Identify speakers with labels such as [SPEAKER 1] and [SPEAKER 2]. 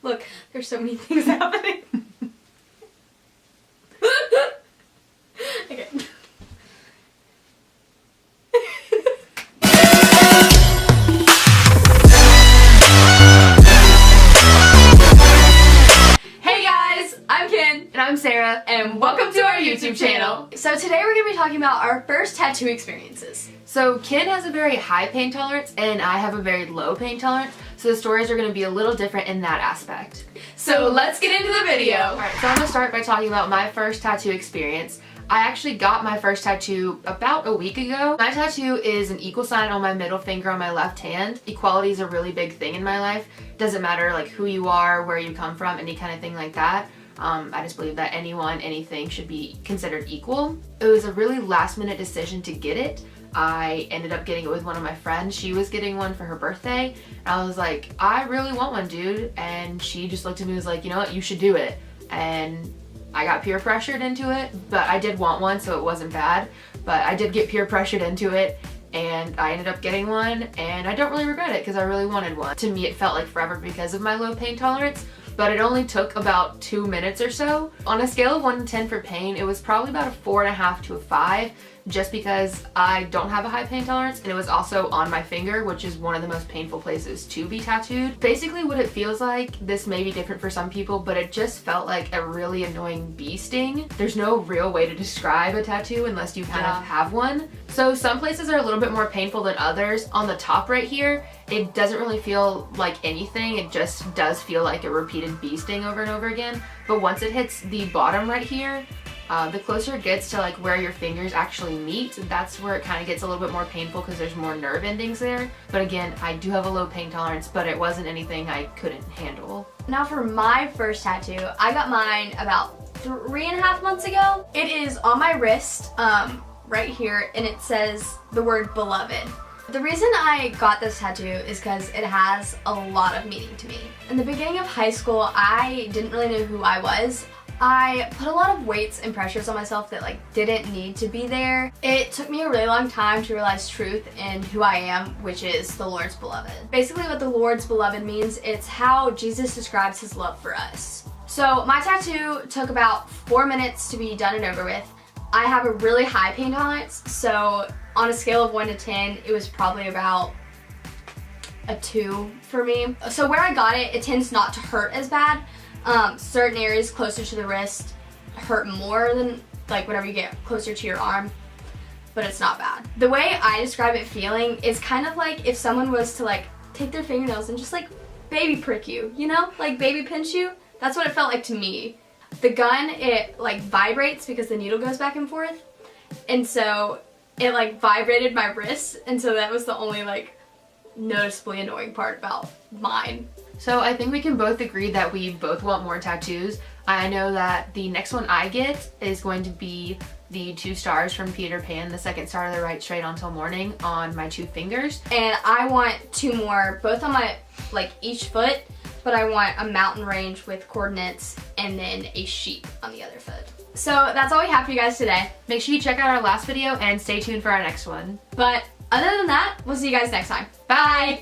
[SPEAKER 1] Look, there's so many things happening. Okay. Hey guys, I'm Ken.
[SPEAKER 2] And I'm Sarah,
[SPEAKER 1] And welcome to our YouTube channel. So today we're going to be talking about our first tattoo experiences.
[SPEAKER 2] So Ken has a very high pain tolerance and I have a very low pain tolerance, so the stories are going to be a little different in that aspect.
[SPEAKER 1] So let's get into the video.
[SPEAKER 2] Alright, so I'm going to start by talking about my first tattoo experience. I actually got my first tattoo about a week ago. My tattoo is an equal sign on my middle finger on my left hand. Equality is a really big thing in my life. Doesn't matter like who you are, where you come from, any kind of thing like that. I just believe that anyone, anything should be considered equal. It was a really last minute decision to get it. I ended up getting it with one of my friends. She was getting one for her birthday. And I was like, I really want one, dude. And she just looked at me and was like, you know what, you should do it. And I got peer pressured into it, but I did want one, so it wasn't bad. But I did get peer pressured into it, and I ended up getting one, and I don't really regret it because I really wanted one. To me, it felt like forever because of my low pain tolerance, but it only took about 2 minutes or so. On a scale of 1 to 10 for pain, it was probably about a 4.5 to a 5, just because I don't have a high pain tolerance, and it was also on my finger, which is one of the most painful places to be tattooed. Basically what it feels like, this may be different for some people, but it just felt like a really annoying bee sting. There's no real way to describe a tattoo unless you kind of have one. So some places are a little bit more painful than others. On the top right here, it doesn't really feel like anything. It just does feel like a repeated bee sting over and over again. But once it hits the bottom right here, the closer it gets to like where your fingers actually meet, that's where it kind of gets a little bit more painful because there's more nerve endings there. But again, I do have a low pain tolerance, but it wasn't anything I couldn't handle.
[SPEAKER 1] Now for my first tattoo, I got mine about 3.5 months ago. It is on my wrist, right here, and it says the word beloved. The reason I got this tattoo is because it has a lot of meaning to me. In the beginning of high school, I didn't really know who I was. I put a lot of weights and pressures on myself that like didn't need to be there. It took me a really long time to realize truth in who I am, which is the Lord's beloved. Basically what the Lord's beloved means, it's how Jesus describes his love for us. So my tattoo took about 4 minutes to be done and over with. I have a really high pain tolerance, so on a scale of 1 to 10, it was probably about a 2 for me. So where I got it, it tends not to hurt as bad. Certain areas closer to the wrist hurt more than like whenever you get closer to your arm, but it's not bad. The way I describe it feeling is kind of like if someone was to like take their fingernails and just like baby prick you, you know, like baby pinch you. That's what it felt like to me. The gun, it like vibrates because the needle goes back and forth, and so it like vibrated my wrist, and so that was the only like noticeably annoying part about mine.
[SPEAKER 2] So I think we can both agree that we both want more tattoos. I know that the next one I get is going to be the 2 stars from Peter Pan, the second star to the right straight until morning on my 2 fingers.
[SPEAKER 1] And I want 2 more, both on my, like each foot, but I want a mountain range with coordinates and then a sheep on the other foot. So that's all we have for you guys today.
[SPEAKER 2] Make sure you check out our last video and stay tuned for our next one.
[SPEAKER 1] But other than that, we'll see you guys next time.
[SPEAKER 2] Bye!